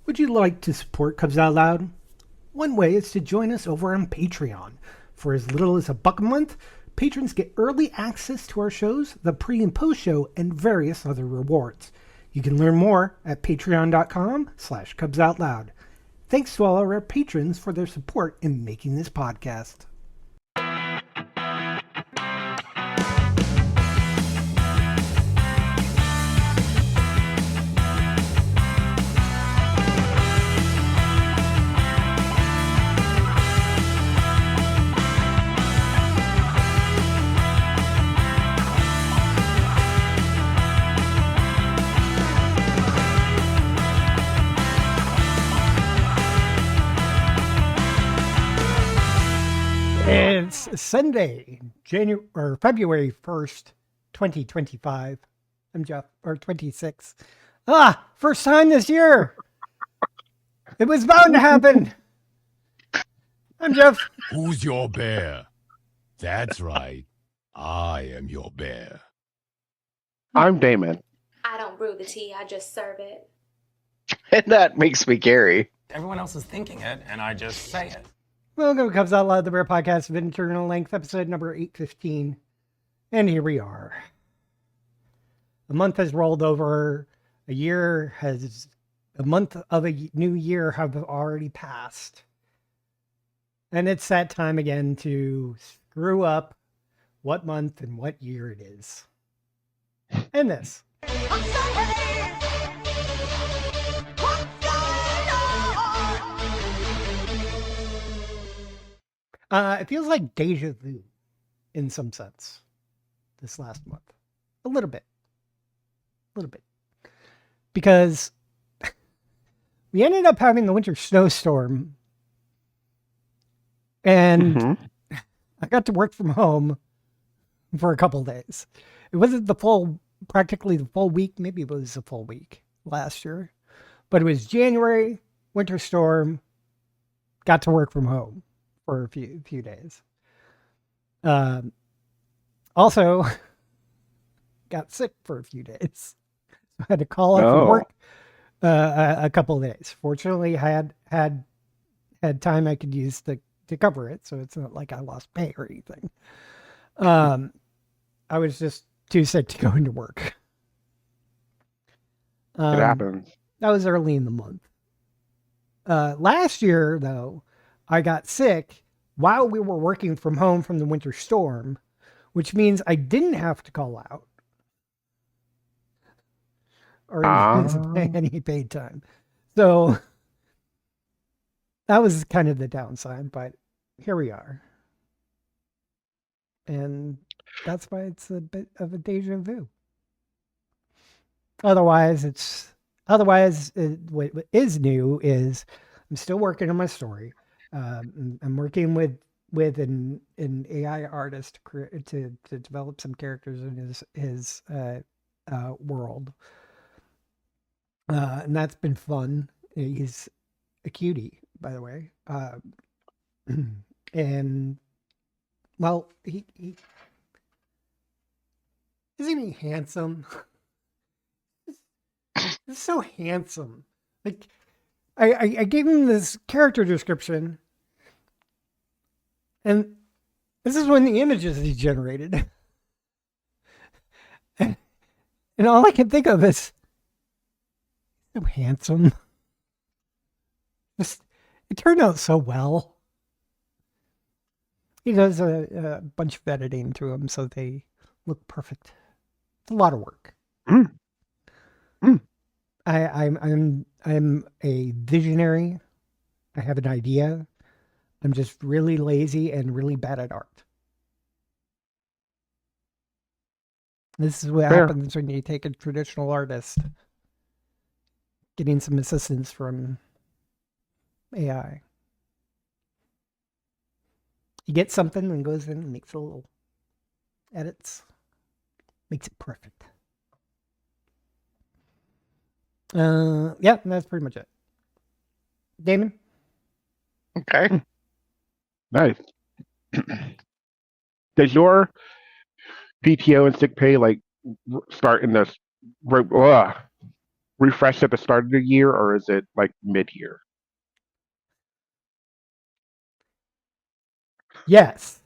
Would you like to support Cubs Out Loud? One way is to join us over on Patreon. For as little as $1 a month, patrons get early access to our shows, the pre and post show, and various other rewards. You can learn more at patreon.com/Cubs Out Loud. Thanks to all of our patrons for their support in making this podcast. It's Sunday, February 1st, 2025. I'm Jeff, or 26. First time this year. It was bound to happen. I'm Jeff. Who's your bear? That's right. I am your bear. I'm Damon. I don't brew the tea, I just serve it. And that makes me Gary. Everyone else is thinking it, and I just say it. Welcome to Cubs Out Loud, the rare podcast of internal length, episode number 815. And here we are. A month has rolled over. A month of a new year have already passed. And it's that time again to screw up what month and what year it is. And this. It feels like deja vu in some sense this last month. A little bit. Because we ended up having the winter snowstorm and I got to work from home for a couple days. It wasn't practically the full week. Maybe it was a full week last year, but it was January, winter storm, got to work from home for a few days. Also, got sick for a few days. I had to call out from work a couple of days. Fortunately, I had time I could use to cover it, so it's not like I lost pay or anything. I was just too sick to go into work. It happens. That was early in the month. Last year, though, I got sick while we were working from home from the winter storm, which means I didn't have to call out or any paid time. So that was kind of the downside, but here we are. And that's why it's a bit of a deja vu. Otherwise, what is new is I'm still working on my story. I'm working with an AI artist to develop some characters in his world, and that's been fun. He's a cutie, by the way, and well, he isn't he handsome? He's so handsome. Like I gave him this character description. And this is one of the images he generated. and all I can think of is, so handsome. It turned out so well. He does a bunch of editing to them so they look perfect. It's a lot of work. I'm a visionary. I have an idea. I'm just really lazy and really bad at art. This is what happens when you take a traditional artist, getting some assistance from AI. He gets something and goes in and makes a little edits, makes it perfect. Yeah, that's pretty much it. Damon? Okay. Nice. Does your PTO and sick pay start in this refreshed at the start of the year, or is it like mid-year? Yes.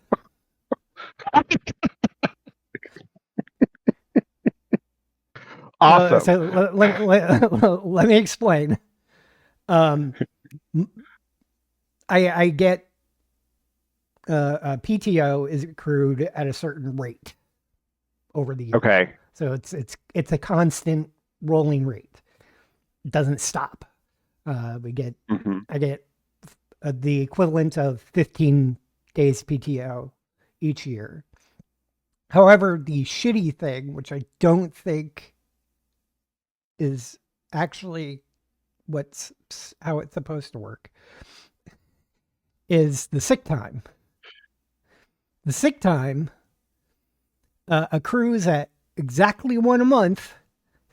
Awesome. So let me explain. Um, I get PTO is accrued at a certain rate over the year. Okay. So it's a constant rolling rate. It doesn't stop. I get the equivalent of 15 days PTO each year. However, the shitty thing, which I don't think is actually how it's supposed to work, is the sick time. The sick time accrues at exactly 1 a month,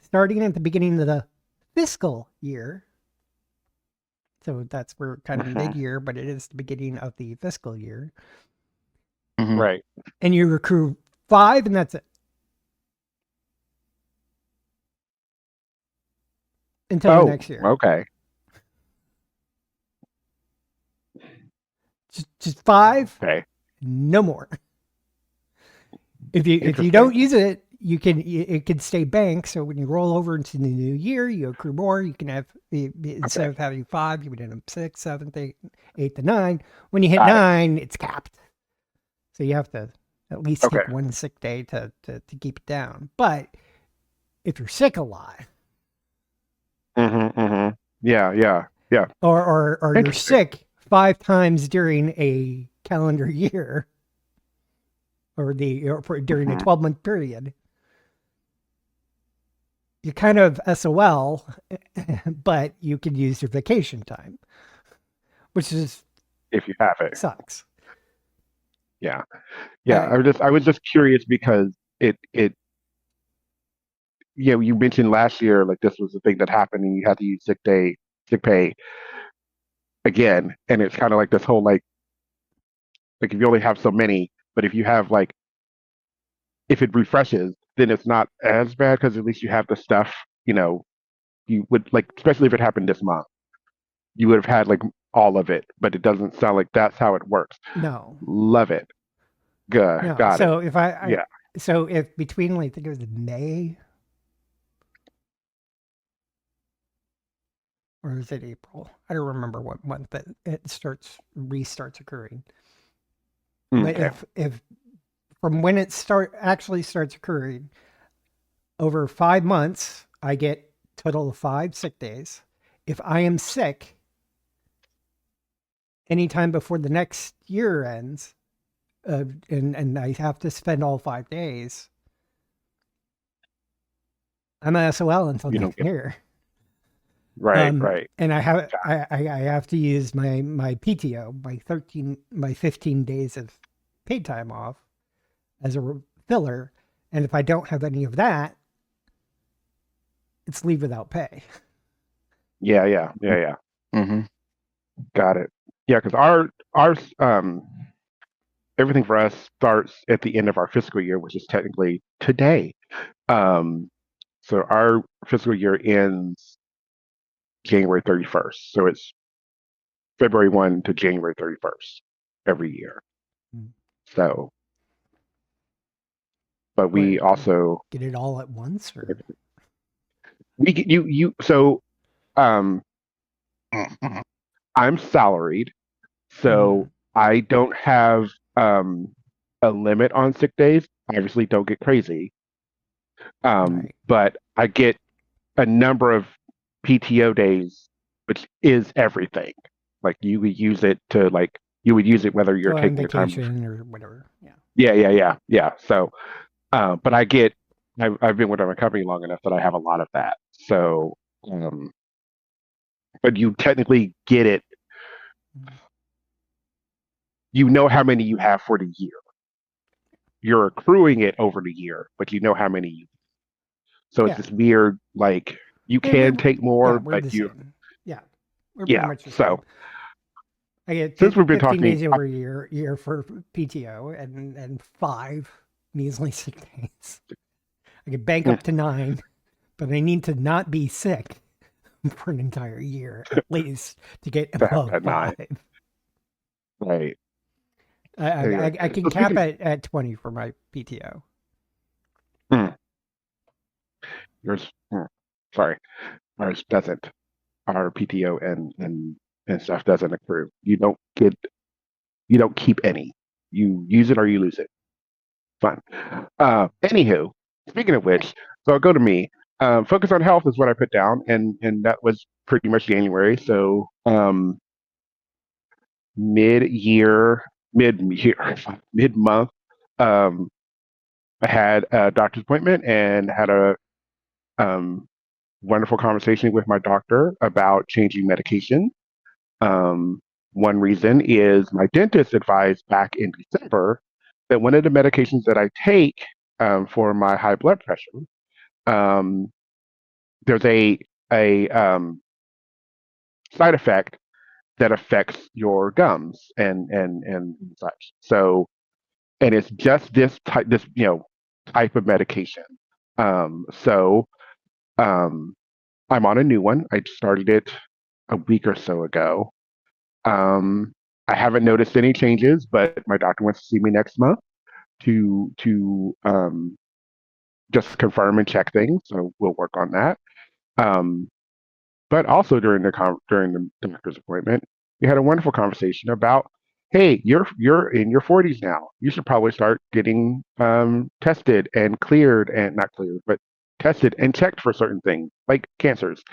starting at the beginning of the fiscal year. So that's where kind of mid-year, but it is the beginning of the fiscal year. Right. And you accrue 5, and that's it. Until the next year. Okay. Just 5. Okay. No more. If you don't use it, it can stay bank. So when you roll over into the new year, you accrue more. You can have instead of having 5, you would end up 6, 7, 8 to 9. When you hit 9, it's capped. So you have to at least take 1 sick day to keep it down. But if you're sick a lot, yeah, or you're sick 5 times during a calendar year, or during a 12-month period, you're kind of SOL, but you can use your vacation time, which is, if you have it, sucks. Yeah. I was just curious because it you mentioned last year like this was the thing that happened and you had to use sick pay again, and it's kind of like this whole like if you only have so many, but if you have like if it refreshes, then it's not as bad because at least you have the stuff. You would like, especially if it happened this month, you would have had like all of it, but it doesn't sound like that's how it works. No. Love it. Good. No. Got so it. if between, like, I think it was May, or is it April? I don't remember what month that it restarts occurring. But if from when it actually starts occurring, over 5 months, I get total of 5 sick days. If I am sick anytime before the next year ends, and I have to spend all 5 days, I'm a SOL until next year. Right. And I have to use my PTO, my 15 days of paid time off as a filler. And if I don't have any of that, it's leave without pay. Yeah. Got it. Yeah, because our everything for us starts at the end of our fiscal year, which is technically today. So our fiscal year ends January 31st. So it's February 1 to January 31st every year. So, but we also get it all at once, or we get you. So, I'm salaried, so I don't have a limit on sick days. I obviously don't get crazy. But I get a number of PTO days, which is everything. Like you would use it to you would use it whether you're taking a vacation or whatever. Yeah. So, but I've been with my company long enough that I have a lot of that. So, but you technically get it. You know how many you have for the year. You're accruing it over the year, but you know how many you. So it's this weird, like you can take more, but you. We're pretty much the same. So I get since we've been 15 talking days over a year for PTO and 5 measly sick days. I can bank up to 9, but I need to not be sick. for an entire year at least to get To have above that 9. 5. Right. I can So cap speaking, it at 20 for my PTO. mm, yours, sorry, ours doesn't. Our PTO and stuff doesn't accrue. You don't keep any. You use it or you lose it. Fun. Anywho, speaking of which, so I'll go to me. Focus on health is what I put down, and that was pretty much January. So mid-year, mid-year, mid-month, um, I had a doctor's appointment and had a um, wonderful conversation with my doctor about changing medication. Um, One reason is my dentist advised back in December that one of the medications that I take for my high blood pressure, um, there's a side effect that affects your gums and such. So, and it's just this type of medication. So I'm on a new one. I started it a week or so ago. Um, I haven't noticed any changes, but my doctor wants to see me next month to just confirm and check things. So we'll work on that. Um, but also during the doctor's appointment, we had a wonderful conversation about, hey, you're in your 40s now. You should probably start getting tested and cleared and not cleared, but tested and checked for certain things like cancers,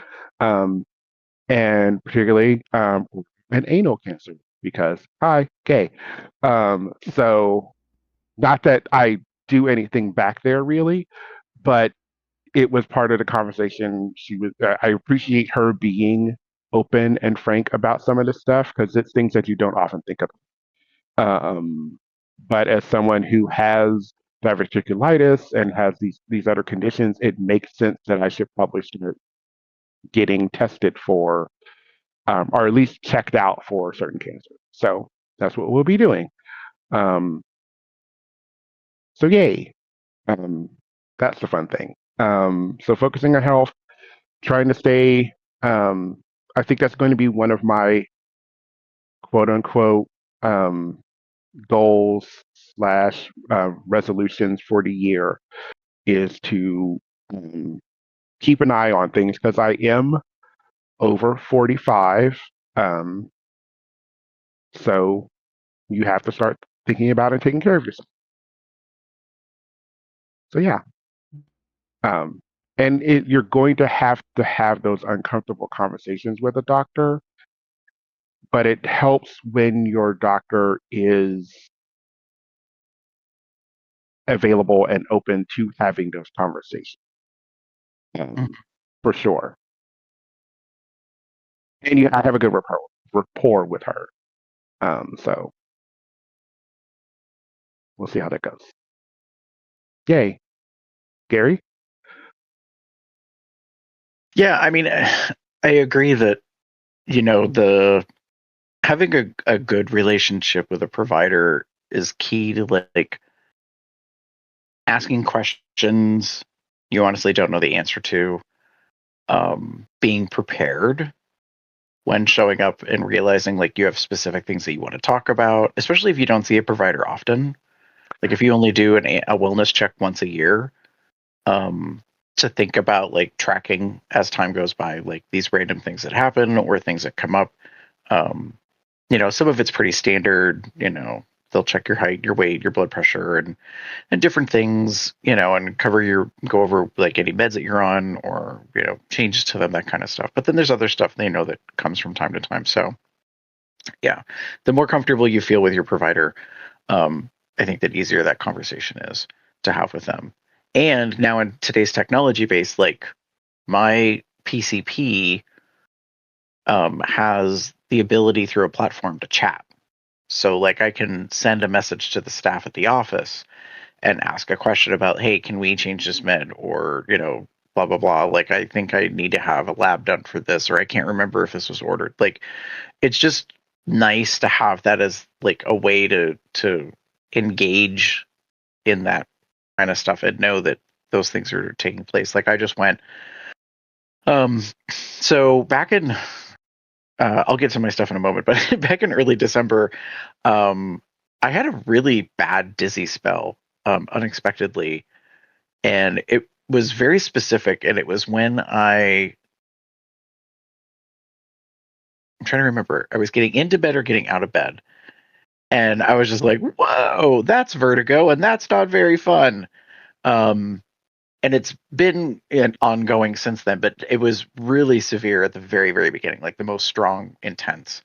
um, and particularly an anal cancer because hi, gay. So not that I do anything back there really, but it was part of the conversation. I appreciate her being open and frank about some of this stuff because it's things that you don't often think of. Um, but as someone who has diverticulitis and has these other conditions, it makes sense that I should probably start getting tested for, or at least checked out for certain cancers. So that's what we'll be doing. Um, so yay, um, that's the fun thing. So focusing on health, trying to stay. I think that's going to be one of my quote unquote um, goals slash resolutions for the year is to um, keep an eye on things because I am over 45. Um, so you have to start thinking about and taking care of yourself. So yeah. Um, and you're going to have those uncomfortable conversations with a doctor, but it helps when your doctor is available and open to having those conversations, Mm. for sure. And I have a good rapport with her. So we'll see how that goes. Yay, Gary. Yeah, I mean, I agree that, the having a good relationship with a provider is key to like asking questions you honestly don't know the answer to, being prepared when showing up and realizing like you have specific things that you want to talk about, especially if you don't see a provider often. Like if you only do a wellness check once a year, um, to think about like tracking as time goes by, like these random things that happen or things that come up. Um, some of it's pretty standard. They'll check your height, your weight, your blood pressure, and different things. And go over like any meds that you're on or changes to them, that kind of stuff. But then there's other stuff that comes from time to time. So yeah, the more comfortable you feel with your provider, I think that easier that conversation is to have with them. And now in today's technology base, like my PCP has the ability through a platform to chat. So like I can send a message to the staff at the office and ask a question about, hey, can we change this med or, blah, blah, blah. Like I think I need to have a lab done for this, or I can't remember if this was ordered. Like it's just nice to have that as like a way to engage in that kind of stuff and know that those things are taking place. Like I just went So back in, I'll get to my stuff in a moment, but back in early December, I had a really bad dizzy spell, unexpectedly, and it was very specific. And it was when I'm trying to remember, I was getting into bed or getting out of bed, and I was just like, "Whoa, that's vertigo, and that's not very fun." Um, and it's been ongoing since then, but it was really severe at the very, very beginning, like the most strong, intense,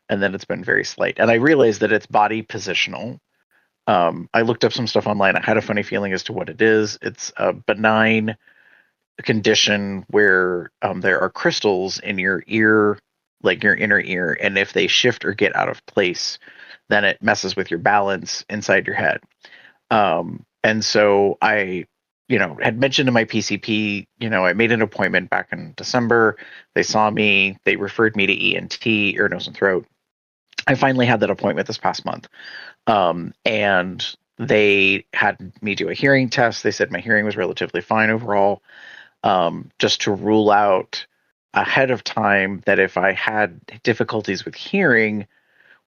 and then it's been very slight. And I realized that it's body positional. I looked up some stuff online. I had a funny feeling as to what it is. It's a benign condition where there are crystals in your ear, like your inner ear, and if they shift or get out of place, then it messes with your balance inside your head. And so I, had mentioned to my PCP, I made an appointment back in December. They saw me, they referred me to ENT, ear, nose, and throat. I finally had that appointment this past month. And they had me do a hearing test. They said my hearing was relatively fine overall, just to rule out ahead of time that if I had difficulties with hearing,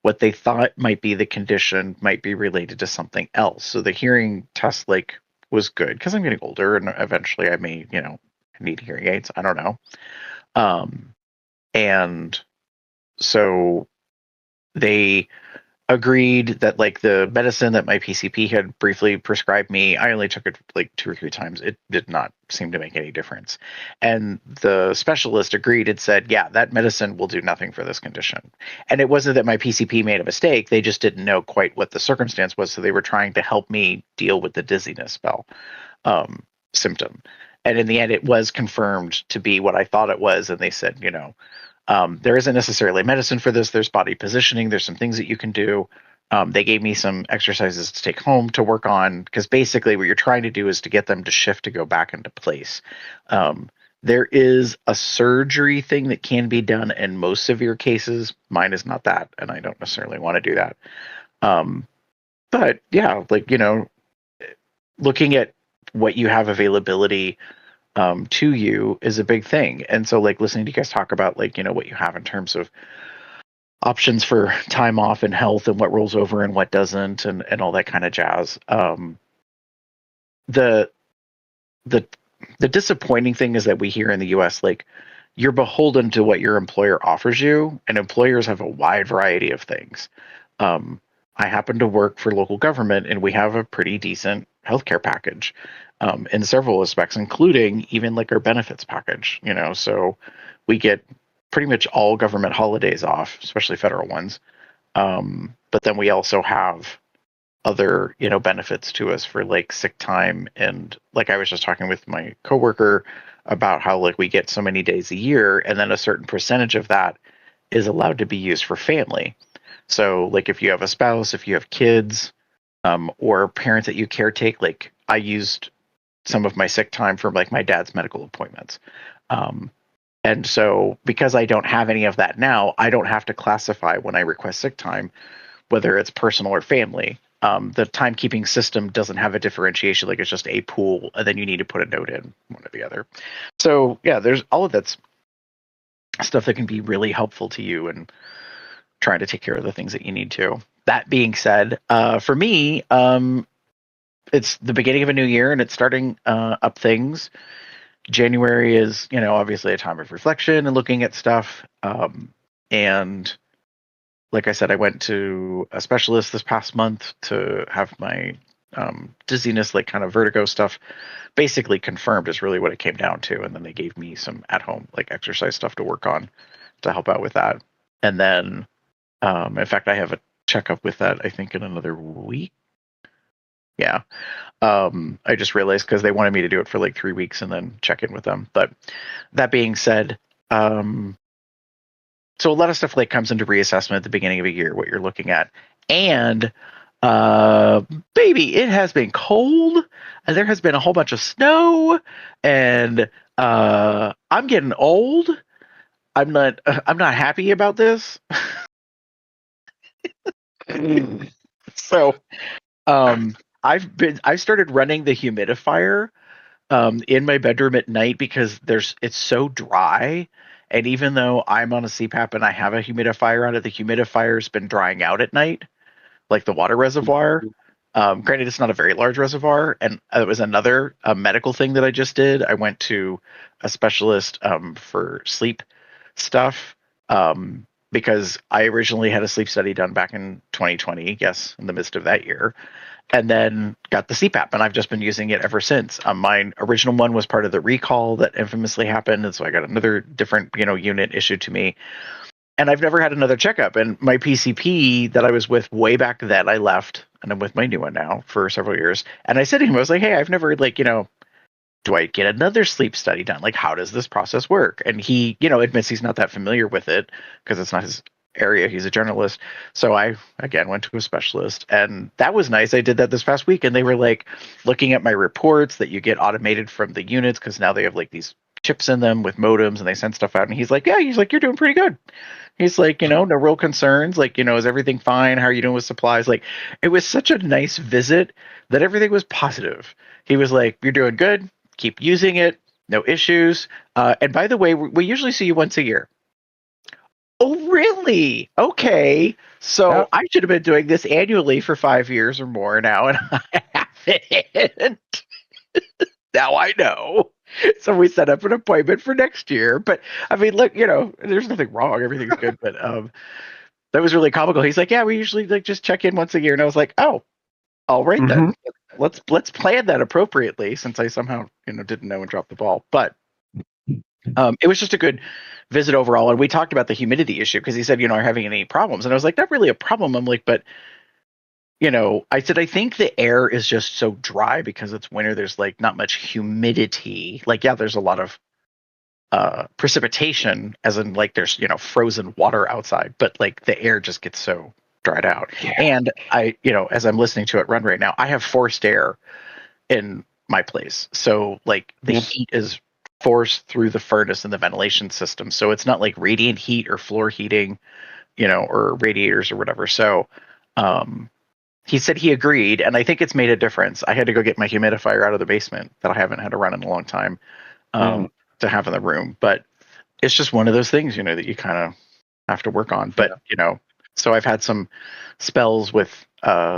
what they thought might be the condition might be related to something else. So the hearing test was good because I'm getting older and eventually I may, need hearing aids. I don't know. And so they agreed that the medicine that my PCP had briefly prescribed me, I only took it like 2 or 3 times. It did not seem to make any difference. And the specialist agreed and said, yeah, that medicine will do nothing for this condition. And it wasn't that my PCP made a mistake. They just didn't know quite what the circumstance was. So they were trying to help me deal with the dizziness spell symptom. And in the end, it was confirmed to be what I thought it was. And they said, there isn't necessarily medicine for this. There's body positioning. There's some things that you can do. They gave me some exercises to take home to work on because basically what you're trying to do is to get them to shift to go back into place. There is a surgery thing that can be done in most severe cases. Mine is not that, and I don't necessarily want to do that. But yeah, looking at what you have availability to you is a big thing. And so listening to you guys talk about what you have in terms of options for time off and health and what rolls over and what doesn't and all that kind of jazz. The the disappointing thing is that we here in the US, you're beholden to what your employer offers you, and employers have a wide variety of things. I happen to work for local government, and we have a pretty decent healthcare package in several aspects, including even our benefits package. So we get pretty much all government holidays off, especially federal ones. But then we also have other benefits to us for sick time, and I was just talking with my coworker about how we get so many days a year, and then a certain percentage of that is allowed to be used for family. So if you have a spouse, if you have kids, or parents that you caretake, I used some of my sick time for my dad's medical appointments. And so because I don't have any of that now, I don't have to classify when I request sick time, whether it's personal or family. The timekeeping system doesn't have a differentiation, it's just a pool, and then you need to put a note in one or the other. So yeah, there's all of that stuff that can be really helpful to you and trying to take care of the things that you need to. That being said, for me, it's the beginning of a new year and it's starting up things. January is, obviously a time of reflection and looking at stuff. And like I said, I went to a specialist this past month to have my dizziness, kind of vertigo stuff, basically confirmed is really what it came down to. And then they gave me some at home, exercise stuff to work on to help out with that. And then, in fact, I have a checkup with that, I think, in another week. Yeah. I just realized because they wanted me to do it for 3 weeks and then check in with them. But that being said, so a lot of stuff comes into reassessment at the beginning of a year, what you're looking at. And baby, it has been cold and there has been a whole bunch of snow and I'm getting old. I'm not happy about this. So I've started running the humidifier in my bedroom at night because it's so dry. And even though I'm on a CPAP and I have a humidifier on it, the humidifier's been drying out at night, like the water reservoir. Granted, it's not a very large reservoir, and it was another medical thing that I just did. I went to a specialist for sleep stuff because I originally had a sleep study done back in 2020, yes, in the midst of that year, and then got the CPAP, and I've just been using it ever since. My original one was part of the recall that infamously happened, and so I got another different, unit issued to me. And I've never had another checkup. And my PCP that I was with way back then, I left, and I'm with my new one now for several years. And I said to him, I was like, hey, I've never do I get another sleep study done? Like, how does this process work? And he, admits he's not that familiar with it because it's not his area. He's a journalist. So I, again, went to a specialist, and that was nice. I did that this past week, and they were like looking at my reports that you get automated from the units because now they have like these chips in them with modems and they send stuff out. And he's like, yeah, you're doing pretty good. He's like, no real concerns. Like, is everything fine? How are you doing with supplies? Like, it was such a nice visit that everything was positive. He was like, you're doing good. Keep using it. No issues. And by the way, we usually see you once a year. Oh, really? Okay. So I should have been doing this annually for 5 years or more now, and I haven't. Now I know. So we set up an appointment for next year. But I mean, look, there's nothing wrong. Everything's good. But that was really comical. He's like, yeah, we usually like just check in once a year. And I was like, oh, all right then. Let's plan that appropriately, since I somehow didn't know and dropped the ball. But it was just a good visit overall. And we talked about the humidity issue because he said, are you having any problems? And I was like, not really a problem. I'm like, but I said, I think the air is just so dry because it's winter. There's like not much humidity. Like, yeah, there's a lot of precipitation, as in like there's, frozen water outside, but like the air just gets so dried out. Yeah. And I, as I'm listening to it run right now, I have forced air in my place. So like the heat is forced through the furnace and the ventilation system. So it's not like radiant heat or floor heating, or radiators or whatever. So, he said he agreed, and I think it's made a difference. I had to go get my humidifier out of the basement that I haven't had to run in a long time to have in the room. But it's just one of those things, that you kind of have to work on. But, so I've had some spells with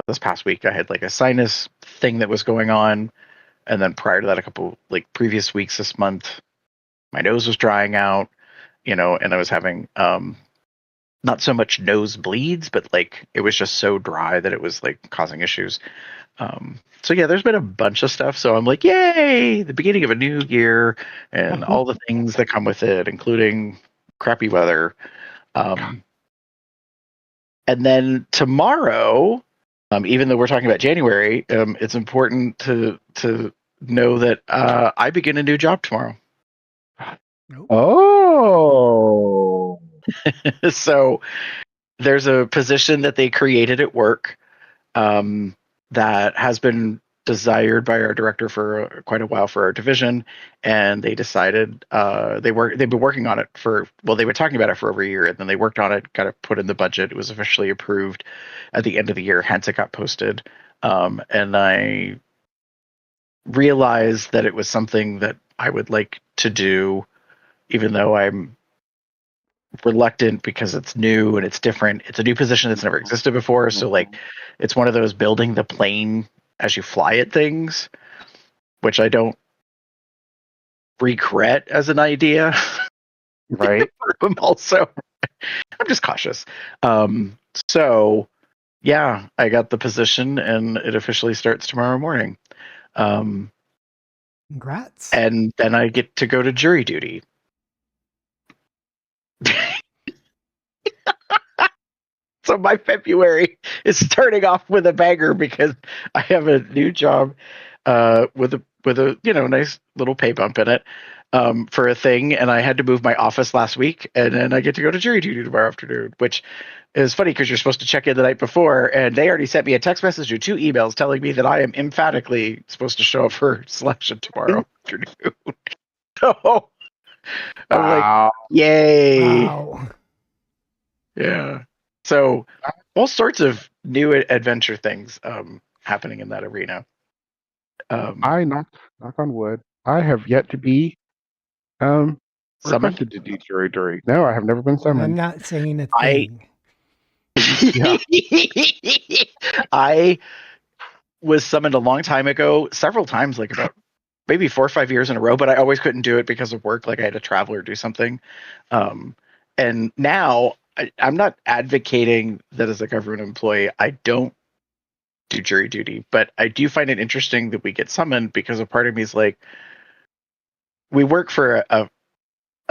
this past week. I had like a sinus thing that was going on. And then prior to that, a couple like previous weeks this month, my nose was drying out, and I was having not so much nosebleeds, but like it was just so dry that it was like causing issues. So yeah, there's been a bunch of stuff. So I'm like, yay, the beginning of a new year and all the things that come with it, including crappy weather. And then tomorrow, even though we're talking about January, it's important to know that I begin a new job tomorrow. Oh. So there's a position that they created at work that has been desired by our director for quite a while for our division, and they decided they've been working on it they were talking about it for over a year, and then they worked on it, got it put in the budget. It was officially approved at the end of the year, hence it got posted. And I realized that it was something that I would like to do, even though I'm reluctant because it's new and it's different. It's a new position that's never existed before. So like it's one of those building the plane as you fly it things, which I don't regret as an idea. Right. Also, I'm just cautious. So yeah, I got the position and it officially starts tomorrow morning. Congrats. And then I get to go to jury duty. So my February is starting off with a banger because I have a new job with a nice little pay bump in it for a thing, and I had to move my office last week, and then I get to go to jury duty tomorrow afternoon, which is funny because you're supposed to check in the night before, and they already sent me a text message or 2 emails telling me that I am emphatically supposed to show up for selection tomorrow afternoon. So I'm like, yay! Wow. Yeah. So all sorts of new adventure things happening in that arena. I knock on wood. I have yet to be Summoned? requested to do jury duty. No, I have never been I'm summoned. not saying a I- thing. Yeah. I was summoned a long time ago, several times, like about maybe 4 or 5 years in a row, but I always couldn't do it because of work. Like I had to travel or do something. And now I'm not advocating that as a government employee, I don't do jury duty, but I do find it interesting that we get summoned because a part of me is like, we work for a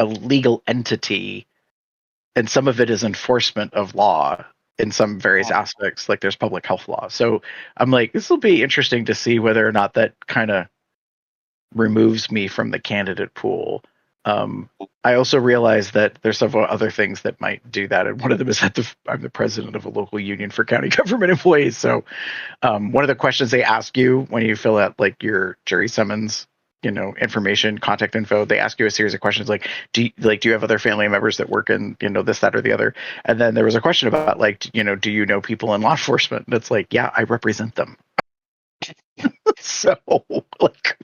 legal entity, and some of it is enforcement of law in some various aspects, like there's public health law. So I'm like, this will be interesting to see whether or not that kind of removes me from the candidate pool. I also realize that there's several other things that might do that, and one of them is that I'm the president of a local union for county government employees. So one of the questions they ask you when you fill out like your jury summons, information, contact info, they ask you a series of questions like, do you have other family members that work in, this, that, or the other? And then there was a question about like, do you know people in law enforcement? And it's like, yeah, I represent them. So like,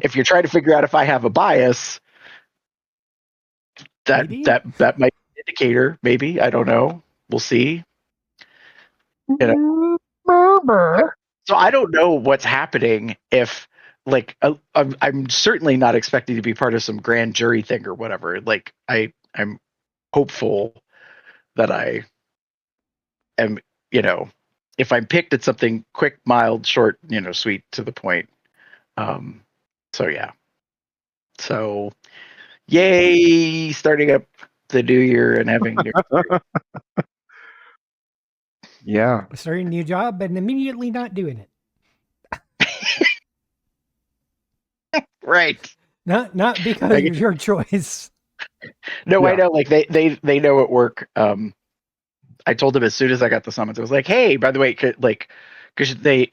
if you're trying to figure out if I have a bias, that Maybe? that might be an indicator. Maybe, I don't know. We'll see. So I don't know what's happening if like I'm certainly not expecting to be part of some grand jury thing or whatever. Like I'm hopeful that I am, if I'm picked at something quick, mild, short, sweet, to the point. So yeah. So yay, starting up the new year and having new Yeah. Starting a new job and immediately not doing it. right. Not because of your choice. No, I Yeah. know. Like they know at work. I told them as soon as I got the summons, I was like, "Hey, by the way, because in the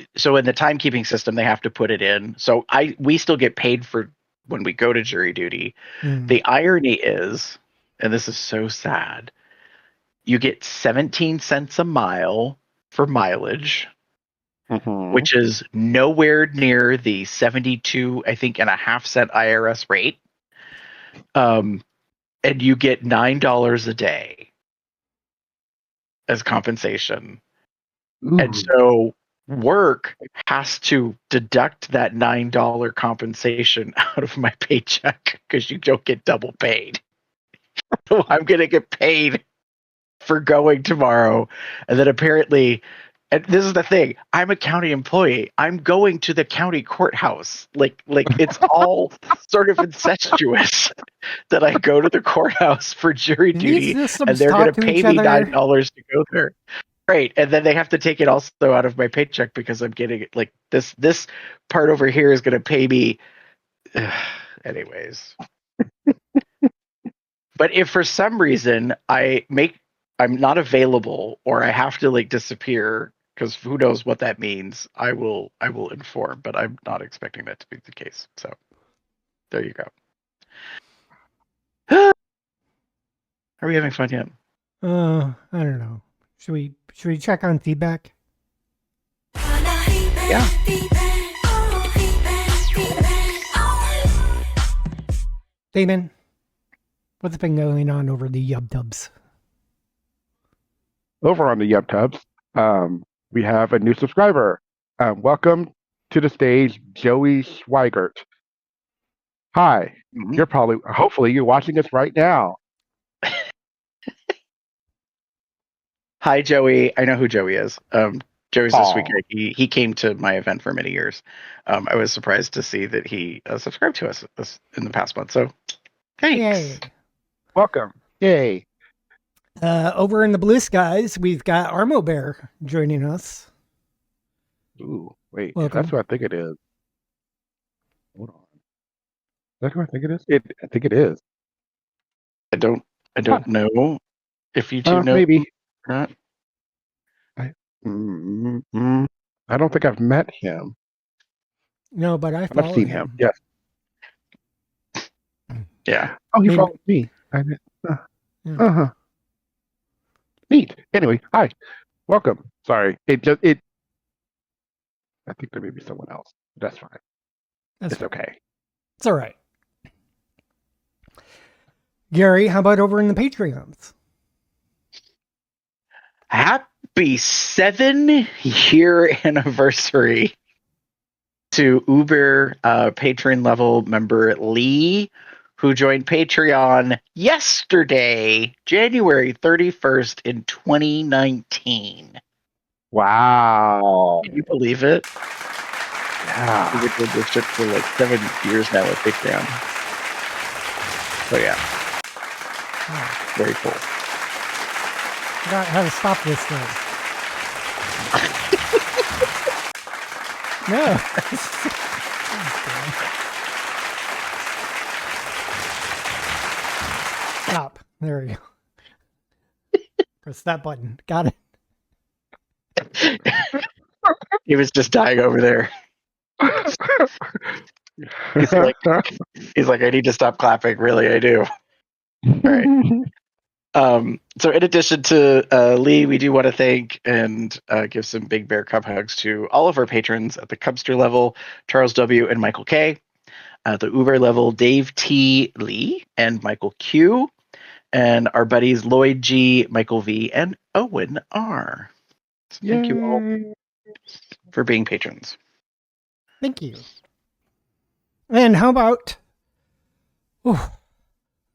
timekeeping system they have to put it in. So we still get paid for when we go to jury duty. The irony is, and this is so sad, you get 17 cents a mile for mileage, Mhm. which is nowhere near the 72, I think, and a half cent IRS rate. And you get $9 a day as compensation. Ooh. And so work has to deduct that $9 compensation out of my paycheck because you don't get double paid. So I'm going to get paid for going tomorrow. And then apparently, and this is the thing, I'm a county employee. I'm going to the county courthouse. Like it's all sort of incestuous that I go to the courthouse for jury These duty, systems and they're going talk to to pay each me other. $9 to go there. Right, and then they have to take it also out of my paycheck because I'm getting like this part over here is going to pay me. Anyways, but if for some reason I'm not available or I have to like disappear because who knows what that means, I will inform, but I'm not expecting that to be the case. So there you go. Are we having fun yet? I don't know. Should we check on feedback? Yeah. Damon, what's been going on over the YubTubs? Over on the YubTubs, we have a new subscriber. Welcome to the stage, Joey Schweigert. Hi. Mhm. Hopefully you're watching us right now. Hi, Joey. I know who Joey is. Joey's this week. Aw. He came to my event for many years. I was surprised to see that he subscribed to us in the past month. So, thanks. Yay. Welcome. Yay. Over in the blue skies, we've got Armo Bear joining us. Ooh, wait. Welcome. That's what I think it is. Hold on. That's what I think it is. I think it is. I don't know if you two know Maybe. or not. I don't think I've met him. No, but I follow I've seen him. Yes. Yeah. Oh, he Maybe. followed me. Uh-huh. Neat. Anyway, hi. Welcome. Sorry. I think there may be someone else. That's fine. That's it's fine. okay. It's all right. Gary, how about over in the Patreons? Happy 7-year anniversary to Uber patron level member Lee, who joined Patreon yesterday, January 31st in 2019. Wow. Can you believe it? Yeah. We've been doing this shit for like 7 years now with Patreon. So yeah, very cool. Forgot how to stop this thing. No. Stop. There we go. Press that button. Got it. He was just dying over there. He's like, I need to stop clapping. Really, I do. All right. So in addition to Lee, we do want to thank and give some big bear cub hugs to all of our patrons at the Cubster level, Charles W. and Michael K. At the Uber level, Dave T. Lee and Michael Q. And our buddies Lloyd G., Michael V., and Owen R. So thank you all for being patrons. Thank you. And how about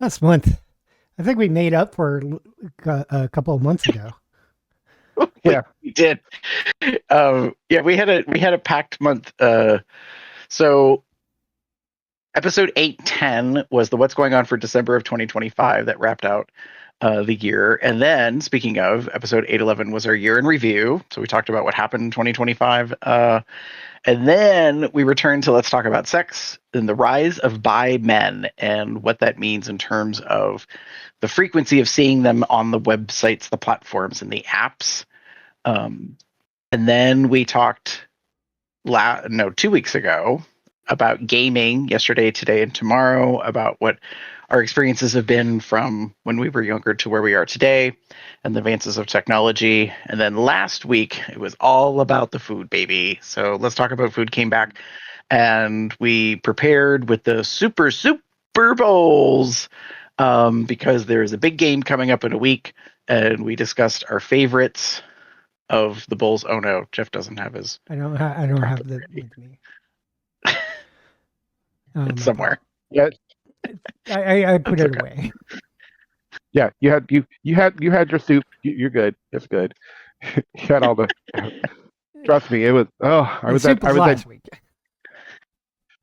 last month? I think we made up for a couple of months ago. Yeah, we did. We had a packed month. So episode 810 was the What's Going On for December of 2025 that wrapped out the year. And then, speaking of, episode 811 was our year in review. So we talked about what happened in 2025. And then we returned to Let's Talk About Sex and the Rise of Bi Men and what that means in terms of the frequency of seeing them on the websites, the platforms, and the apps. And then we talked 2 weeks ago about gaming yesterday, today, and tomorrow, about what our experiences have been from when we were younger to where we are today and the advances of technology. And then last week, it was all about the food, baby. So Let's Talk About Food came back and we prepared with the Super Bowls because there's a big game coming up in a week. And we discussed our favorites of the bowls. Oh no, Jeff doesn't have his. I don't have that with me. It's somewhere. Yeah, I put it away. yeah. You had your soup. You're good. It's good. You had all the. Trust me, it was. Oh, I was last week.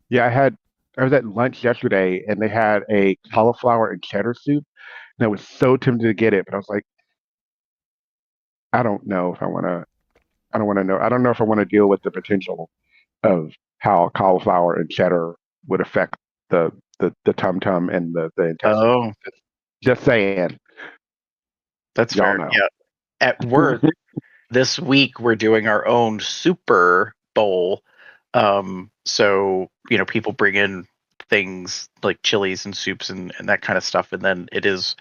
Yeah, I was at lunch yesterday, and they had a cauliflower and cheddar soup, and I was so tempted to get it, but I was like, I don't know if I want to. I don't want to know. I don't know if I want to deal with the potential of how cauliflower and cheddar would affect the tum tum and the intestine. Oh, Just saying. That's Y'all fair. know. Yeah. At work this week, we're doing our own Super Bowl. So people bring in things like chilies and soups and that kind of stuff, and then it is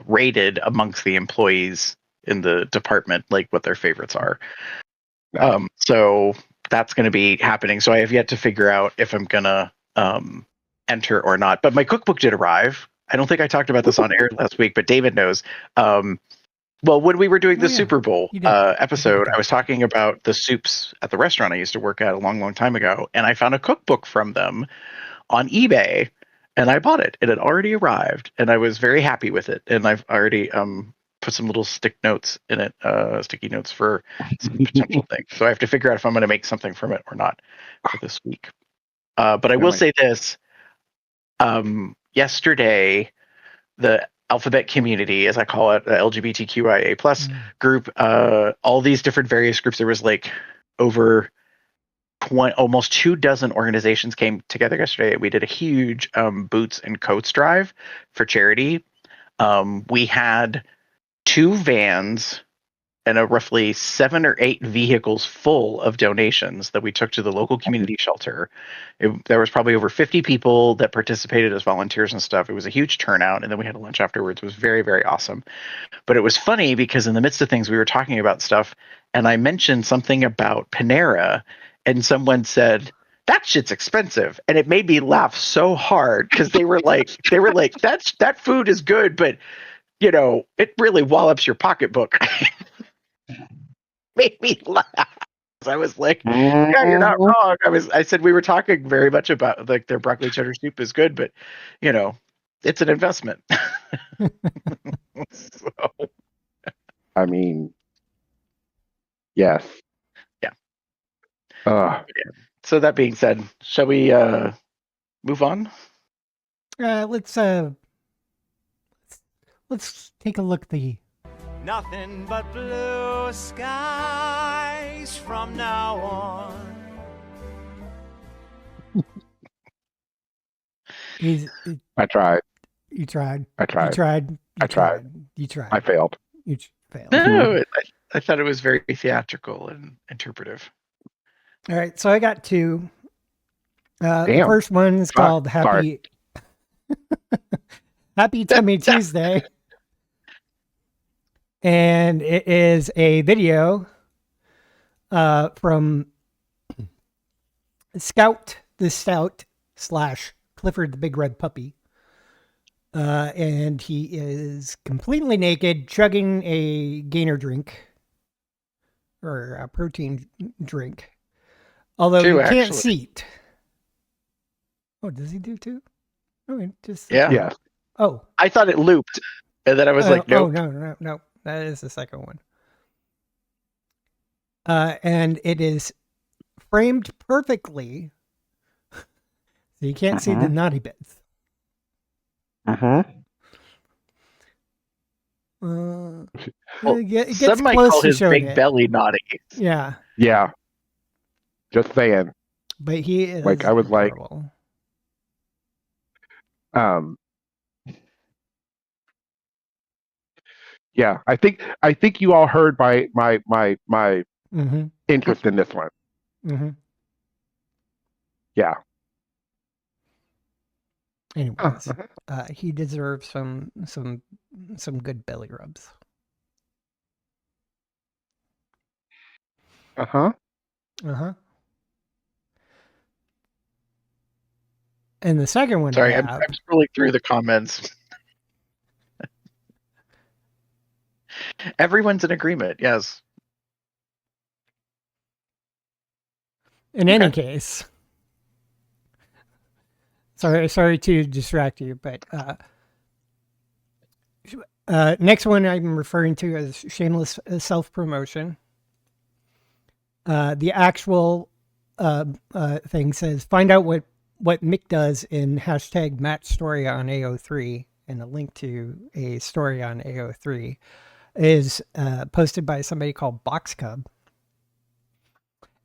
rated amongst the employees in the department, like what their favorites are. So that's going to be happening. So I have yet to figure out if I'm going to enter or not. But my cookbook did arrive. I don't think I talked about this on air last week, but David knows. Well, when we were doing the Super Bowl episode, I was talking about the soups at the restaurant I used to work at a long, long time ago, and I found a cookbook from them on eBay, and I bought it. It had already arrived, and I was very happy with it. And I've already put some little sticky notes in it, sticky notes for some potential things. So I have to figure out if I'm going to make something from it or not for this week. But I will say this. Yesterday, the alphabet community, as I call it, the LGBTQIA plus group, all these different various groups, there was like over almost 24 organizations came together yesterday. We did a huge boots and coats drive for charity. We had 2 vans and a roughly 7 or 8 vehicles full of donations that we took to the local community shelter. There was probably over 50 people that participated as volunteers and stuff. It was a huge turnout, and then we had a lunch afterwards. It was very, very awesome. But it was funny because in the midst of things, we were talking about stuff, and I mentioned something about Panera, and someone said, that shit's expensive. And it made me laugh so hard because they were like, that food is good, but you know, it really wallops your pocketbook. Made me laugh. I was like, yeah, you're not wrong. I said we were talking very much about like their broccoli cheddar soup is good, but you know, it's an investment. So, I mean, yes. Yeah. Uh, so that being said, shall we move on? Let's take a look at the Nothing but blue skies from now on. I tried. You tried. I tried. You tried. I tried. You tried. I failed. You failed. No, I thought it was very theatrical and interpretive. All right, so I got two. The Damn. first one is called Sorry. Happy Tummy Tuesday. And it is a video from Scout the Stout / Clifford the Big Red Puppy. And he is completely naked, chugging a gainer drink or a protein drink. Although you can't see it. Oh, does he do two? I mean, just Yeah. Oh, I thought it looped, and then I was like, nope. Oh, no. That is the second one. And it is framed perfectly, so you can't see the naughty bits. Well, It gets some might close call to his showing big it. belly naughty. Yeah, Yeah. Just saying. but he is Like, I was like- adorable. Yeah. I think you all heard my Mm-hmm. interest in this one. Mm-hmm. Yeah. Anyways, he deserves some good belly rubs. Uh-huh. Uh-huh. And the second one, Sorry, I I'm have, scrolling through the comments. Everyone's in agreement. Yes. in any case. Sorry to distract you, but next one I'm referring to as shameless self-promotion. The actual thing says, find out what Mick does in hashtag Matt story on AO3, and a link to a story on AO3 is posted by somebody called Box Cub.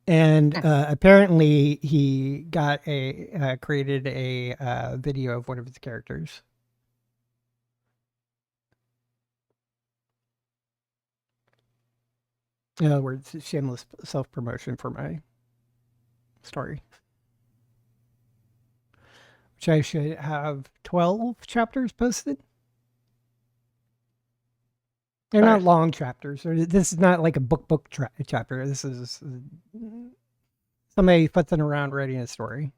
And apparently he got created a video of one of his characters. In other words, shameless self-promotion for my story. Which I should have 12 chapters posted. They're not long chapters. This is not like a book chapter. This is somebody futzing around writing a story.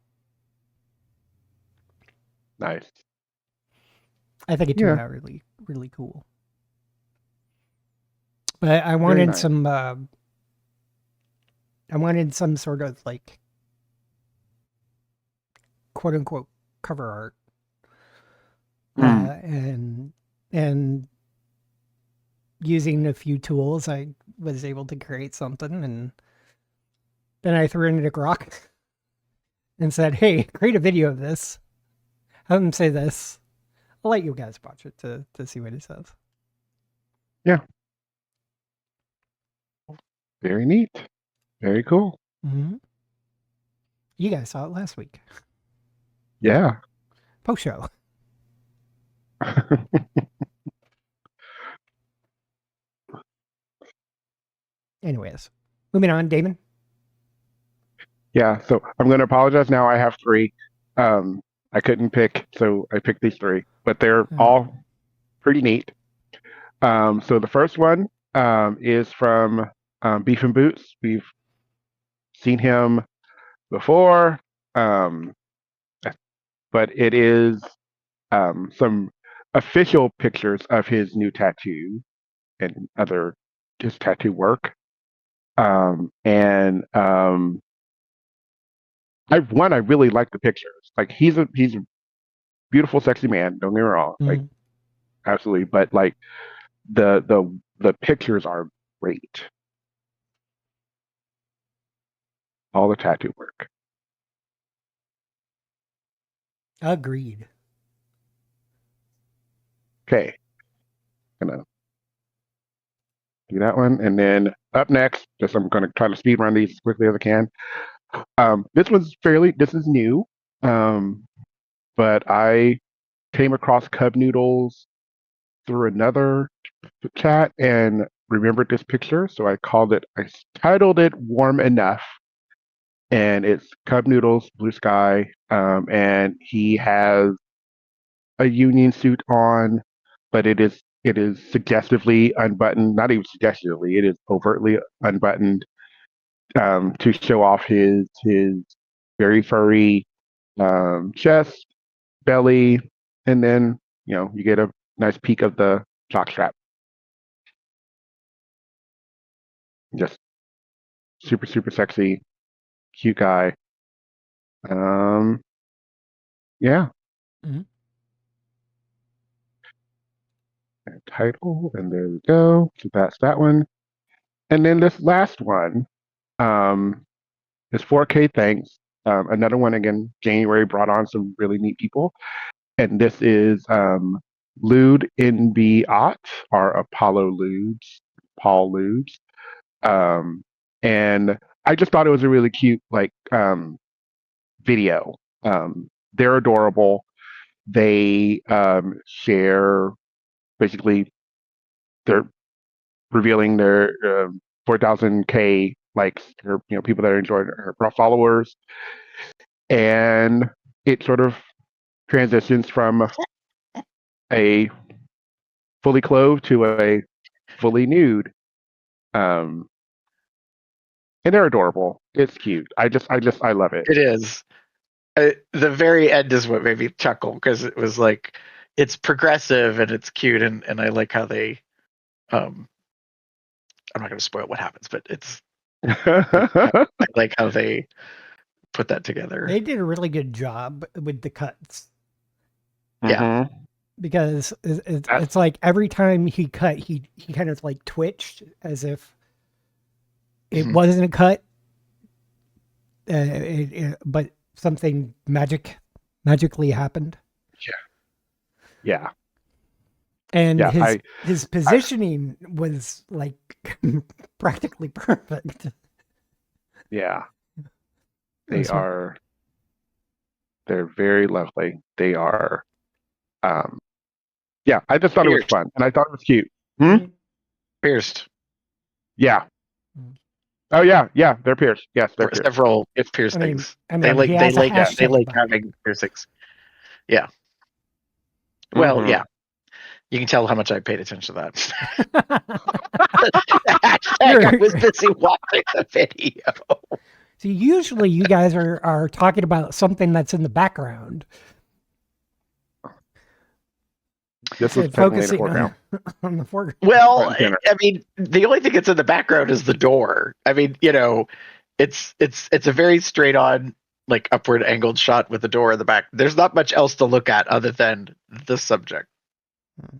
Nice. I think it turned out really, really cool. But I wanted nice. some. I wanted some sort of like "quote unquote" cover art, and using a few tools, I was able to create something, and then I threw it into Grok and said, "Hey, create a video of this. Have him say this. I'll let you guys watch it to see what he says." Yeah. Very neat. Very cool. Mm-hmm. You guys saw it last week. Yeah. Post show. Anyways, moving on, Damon. Yeah, so I'm going to apologize now. I have three. I couldn't pick, so I picked these three, but they're all pretty neat. So the first one is from Beef and Boots. We've seen him before. Um, but it is some official pictures of his new tattoo and other his tattoo work. And I really like the pictures. Like he's a beautiful, sexy man. Don't get me wrong, like absolutely. But like the pictures are great. All the tattoo work. Agreed. Okay, gonna do that one, and then up next, just I'm gonna try to speed run these as quickly as I can. This is new, but I came across Cub Noodles through another chat and remembered this picture, so I titled it "Warm Enough," and it's Cub Noodles, blue sky, and he has a union suit on, but it is suggestively unbuttoned. Not even suggestively, it is overtly unbuttoned to show off his very furry chest, belly, and then you get a nice peek of the jockstrap. Just super super sexy, cute guy. Yeah. Mhm. And title, and there we go. So that's that one. And then this last one is 4K Thanks. Another one again. January brought on some really neat people, and this is Lude in B Ot or Apollo Ludes, Paul Ludes. And I just thought it was a really cute video. They're adorable. They share basically they're revealing their 4,000K likes, or people that are enjoying her followers, and it sort of transitions from a fully clothed to a fully nude. And they're adorable. It's cute. I love it. It is. The very end is what made me chuckle because it was like it's progressive and it's cute and I like how they I'm not going to spoil what happens, but I like how they put that together. They did a really good job with the cuts Yeah. because it's like every time he cut, he kind of like twitched as if it wasn't a cut, but something magically happened. Yeah. And Yeah, his positioning was like practically perfect. Yeah. It was fun. They're very lovely. They are yeah, I just thought it was fun and I thought it was cute. Pierced. Yeah. Mm. Oh yeah, they're pierced. Yes, they're pierced. Several piercings. They like having piercings. Yeah. Well, yeah. You can tell how much I paid attention to that. I was busy watching the video. See, usually you guys are talking about something that's in the background. This was focusing on the foreground. Well, I mean, the only thing that's in the background is the door. I mean, it's a very straight on, like upward angled shot with the door in the back. There's not much else to look at other than the subject.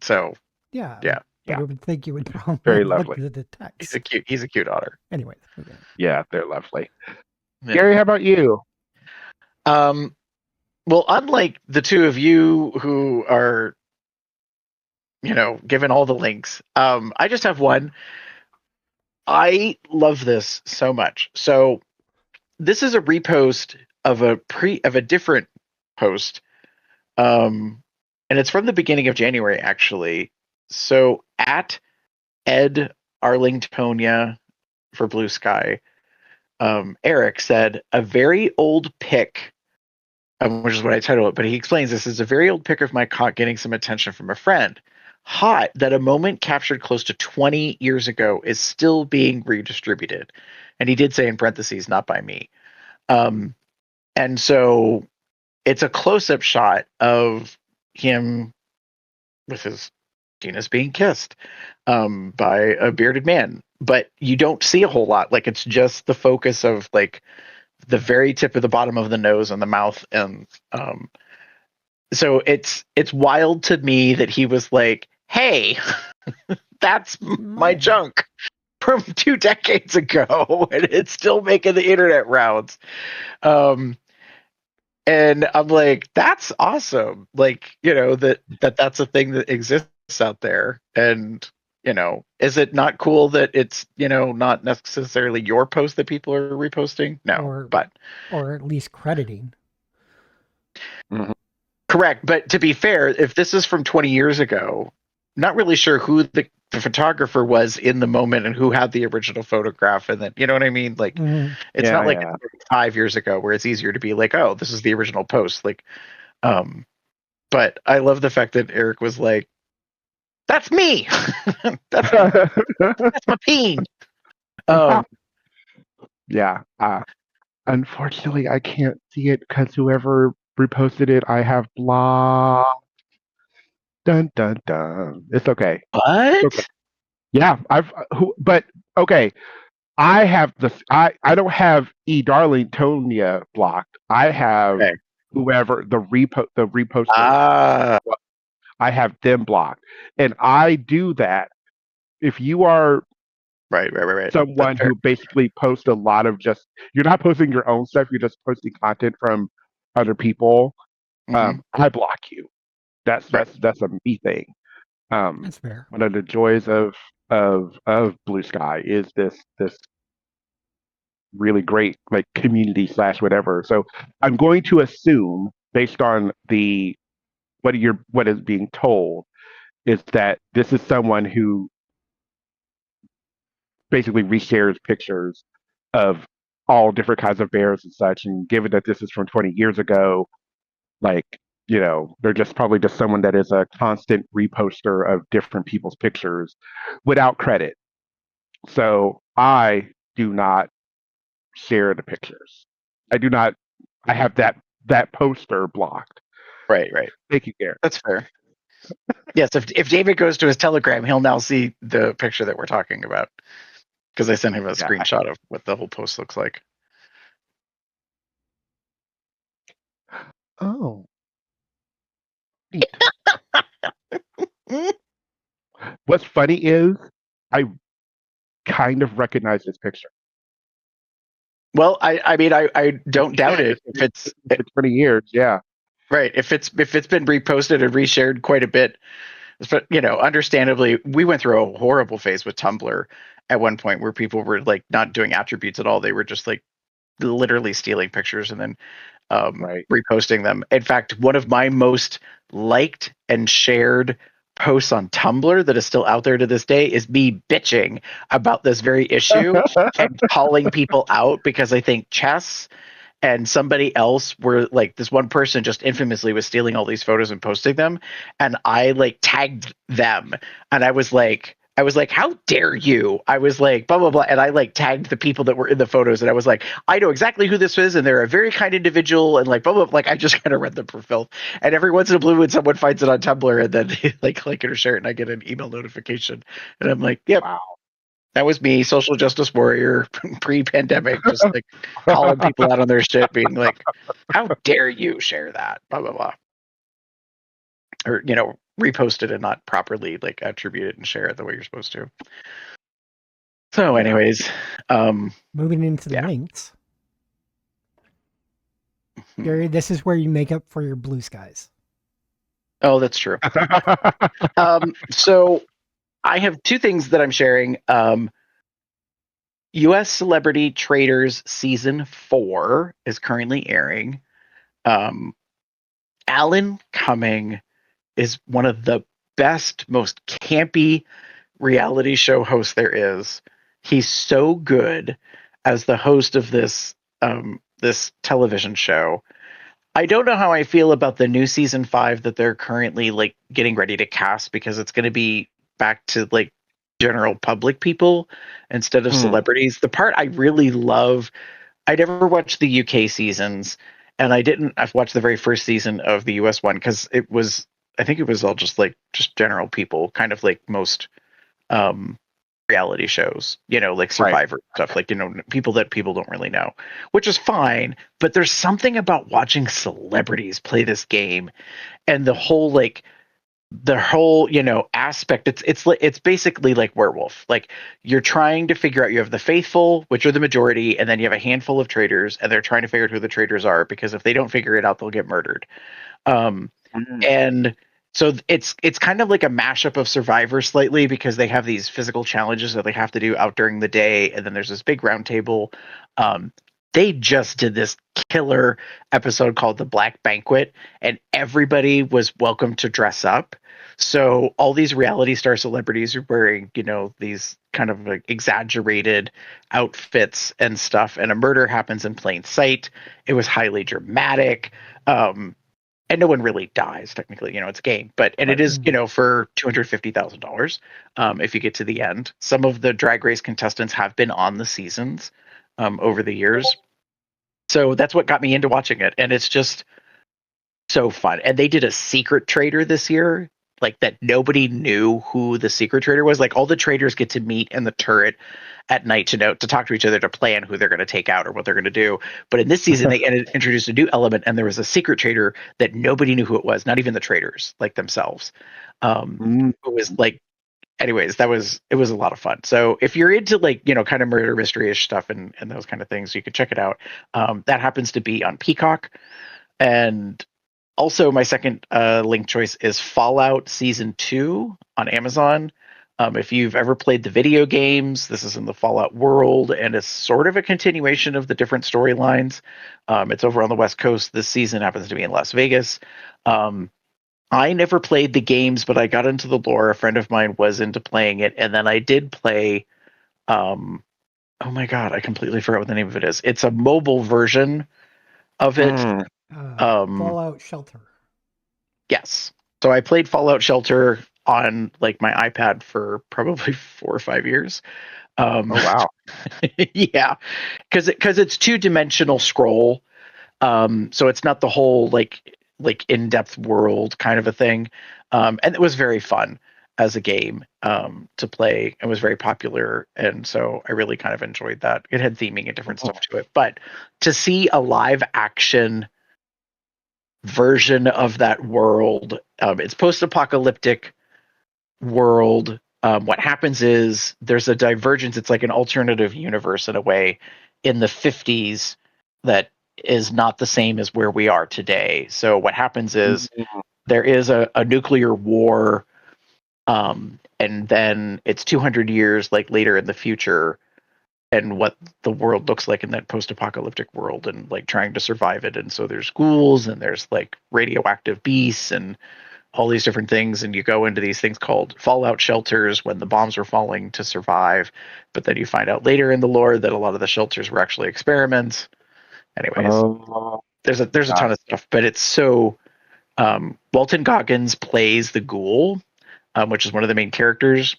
So yeah. I would think you would probably very look lovely. at the text. He's a cute otter. Anyway. Okay. Yeah, they're lovely. Yeah. Gary, how about you? Well, unlike the two of you who are, given all the links, I just have one. I love this so much. So this is a repost of a different post. And it's from the beginning of January, actually. So at Ed Arlingtonia for Blue Sky, Eric said, a very old pic, which is what I titled it, but he explains this is a very old pic of my cock getting some attention from a friend. Hot that a moment captured close to 20 years ago is still being redistributed. And he did say in parentheses, not by me. And so it's a close-up shot of him with his penis being kissed by a bearded man, but you don't see a whole lot. Like, it's just the focus of like the very tip of the bottom of the nose and the mouth, and so it's wild to me that he was like, hey, that's my junk from 2 decades ago, and it's still making the internet rounds. And I'm like, that's awesome. Like, that's a thing that exists out there. And, is it not cool that it's, not necessarily your post that people are reposting? No, or at least crediting. Mhm. Correct. But to be fair, if this is from 20 years ago, not really sure who the photographer was in the moment and who had the original photograph. And then, you know what I mean? Like, it's not like it's 5 years ago where it's easier to be like, oh, this is the original post. Like, but I love the fact that Eric was like, that's me. that's my peen. Yeah. Unfortunately, I can't see it because whoever reposted it, I have blocked. Dun dun dun. It's okay. What? Okay. Yeah, but okay. I have I don't have Tonya blocked. I have whoever the reposter. I have them blocked, and I do that if you are right someone who basically posts a lot of you're not posting your own stuff, you're just posting content from other people. I block you. That's a me thing. That's fair. One of the joys of Blue Sky is this really great like community / whatever. So I'm going to assume, based on what is being told, is that this is someone who basically reshares pictures of all different kinds of bears and such. And given that this is from 20 years ago, like, they're probably just someone that is a constant reposter of different people's pictures without credit. So I do not share the pictures. I have that poster blocked. Right. Thank you, Garrett. That's fair. Yes, if David goes to his Telegram, he'll now see the picture that we're talking about, because I sent him a screenshot of what the whole post looks like. Oh. What's funny is I kind of recognize this picture. Well, I mean, I don't doubt it. If it's 20 years, yeah. Right. If it's been reposted and reshared quite a bit, but understandably, we went through a horrible phase with Tumblr at one point where people were like not doing attributes at all. They were just like literally stealing pictures and then reposting them. In fact, one of my most liked and shared posts on Tumblr that is still out there to this day is me bitching about this very issue and calling people out, because I think Chess and somebody else were like, this one person just infamously was stealing all these photos and posting them, and I like tagged them, and I was like, how dare you? I was like, blah, blah, blah. And I like tagged the people that were in the photos. And I was like, I know exactly who this is. And they're a very kind individual. And like, blah, blah, blah. Like, I just kind of read them for filth. And every once in a blue moon, someone finds it on Tumblr and then they like click it or share it. And I get an email notification. And I'm like, yep, wow, that was me, social justice warrior, pre-pandemic, just like calling people out on their shit, being like, how dare you share that? Blah, blah, blah. Or, repost it and not properly like attribute it and share it the way you're supposed to. So anyways, moving into the links, Gary, this is where you make up for your Blue Skies. Oh, that's true. So I have 2 things that I'm sharing. US Celebrity Traders season 4 is currently airing. Alan Cumming is one of the best, most campy reality show hosts there is. He's so good as the host of this this television show. I don't know how I feel about the new season 5 that they're currently like getting ready to cast, because it's going to be back to like general public people instead of celebrities. The part I really love, I never watched the UK seasons, and I've watched the very first season of the US one because I think it was all just general people, kind of like most reality shows, like Survivor stuff, like, people that people don't really know, which is fine. But there's something about watching celebrities play this game and the whole aspect. It's basically like Werewolf. Like, you're trying to figure out, you have the faithful, which are the majority, and then you have a handful of traitors, and they're trying to figure out who the traitors are, because if they don't figure it out, they'll get murdered. And so it's kind of like a mashup of Survivor slightly, because they have these physical challenges that they have to do out during the day, and then there's this big round table. They just did this killer episode called The Black Banquet, and everybody was welcome to dress up. So all these reality star celebrities are wearing, these kind of like exaggerated outfits and stuff, and a murder happens in plain sight. It was highly dramatic. And no one really dies technically, it's a game, and it is, for $250,000. If you get to the end, some of the Drag Race contestants have been on the seasons over the years. So that's what got me into watching it. And it's just so fun. And they did a secret traitor this year, like that nobody knew who the secret traitor was. Like, all the traitors get to meet in the turret at night to talk to each other, to plan who they're going to take out or what they're going to do. But in this season, they introduced a new element, and there was a secret traitor that nobody knew who it was, not even the traitors like themselves. It was like, anyways, it was a lot of fun. So if you're into kind of murder mystery-ish stuff and those kind of things, you can check it out. That happens to be on Peacock. And also, my second link choice is Fallout Season 2 on Amazon. If you've ever played the video games, this is in the Fallout world, and it's sort of a continuation of the different storylines. It's over on the West Coast. This season happens to be in Las Vegas. I never played the games, but I got into the lore. A friend of mine was into playing it, and then I did play. Oh my god, I completely forgot what the name of it is. It's a mobile version of it. Fallout Shelter. Yes. So I played Fallout Shelter on my iPad for probably 4 or 5 years. Oh wow. Yeah, because it's 2-dimensional scroll. So it's not the whole in-depth world kind of a thing. And it was very fun as a game to play. It was very popular, and so I really kind of enjoyed that. It had theming and different stuff to it, but to see a live action version of that world, it's post-apocalyptic world. What happens is there's a divergence. It's like an alternative universe in a way in the 50s that is not the same as where we are today. So what happens is there is a nuclear war, and then it's 200 years later in the future, and what the world looks like in that post-apocalyptic world, and trying to survive it. And so there's ghouls, and there's radioactive beasts and all these different things, and you go into these things called fallout shelters when the bombs were falling to survive. But then you find out later in the lore that a lot of the shelters were actually experiments. Anyways, there's a ton of stuff, but it's so Walton Goggins plays the ghoul, which is one of the main characters.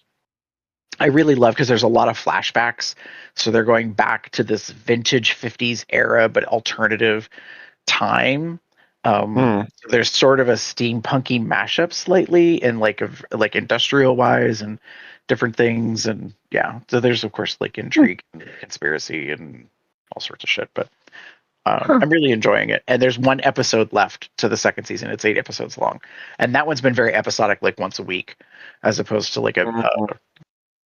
I really love, because there's a lot of flashbacks, so they're going back to this vintage 50s era but alternative time. There's sort of a steampunky mashup slightly, and industrial wise and different things, and yeah. So there's of course intrigue and conspiracy and all sorts of shit, but I'm really enjoying it. And there's one episode left to the second season. It's 8 episodes long, and that one's been very episodic, once a week, as opposed to a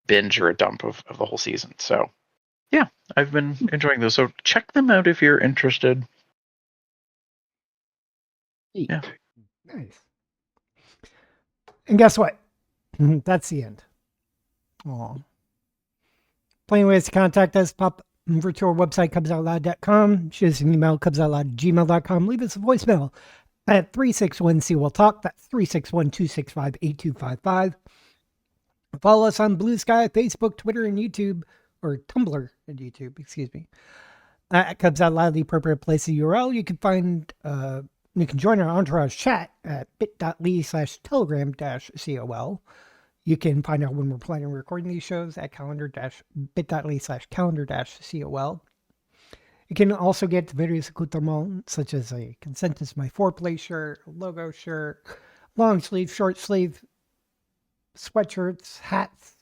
binge or a dump of the whole season. So yeah, I've been enjoying those. So check them out if you're interested. Yeah. Nice. And guess what? That's the end. Aw. Plenty of ways to contact us. Pop over to our website, cubsoutloud.com. Shoot us an email, cubsoutloud@gmail.com. Leave us a voicemail at 361-COL-TALK. That's 361-265-8255. Follow us on Blue Sky, Facebook, Twitter, and YouTube, or Tumblr and YouTube, excuse me. At Cubs Out Loud, the appropriate place, the URL. You can find... you can join our Entourage chat at bit.ly/telegram-COL. You can find out when we're planning on recording these shows at bit.ly/calendar-COL. You can also get various accoutrements, such as a Consent is My Foreplay shirt, a logo shirt, long sleeve, short sleeve, sweatshirts, hats,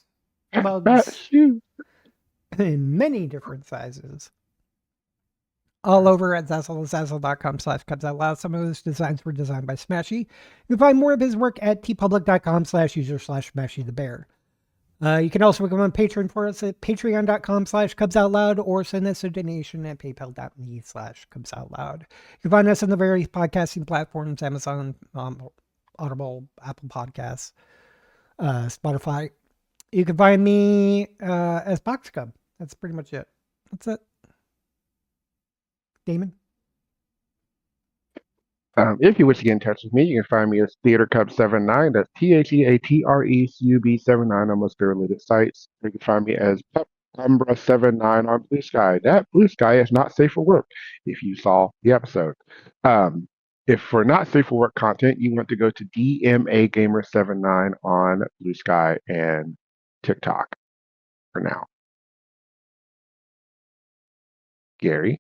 mugs, Shoot. in many different sizes. All over at Zazzle.com/cubsoutloud. Some of those designs were designed by Smashy. You can find more of his work at tpublic.com/user/SmashyTheBear. You can also become a patron for us at patreon.com/cubsoutloud or send us a donation at paypal.me/cubsoutloud. You can find us on the various podcasting platforms, Amazon, Audible, Apple Podcasts, Spotify. You can find me as BoxCub. That's pretty much it. That's it. Damon? If you wish to get in touch with me, you can find me as TheaterCub79. That's TheaterCub79 on most related sites. You can find me as Umbra79 on Blue Sky. That Blue Sky is not safe for work, if you saw the episode. If for not safe for work content, you want to go to DMAGamer79 on Blue Sky and TikTok for now. Gary?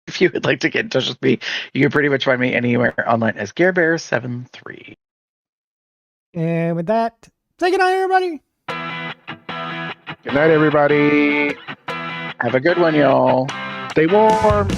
If you would like to get in touch with me, you can pretty much find me anywhere online as GareBear73. And with that, say goodnight, everybody. Good night, everybody. Have a good one, y'all. Stay warm.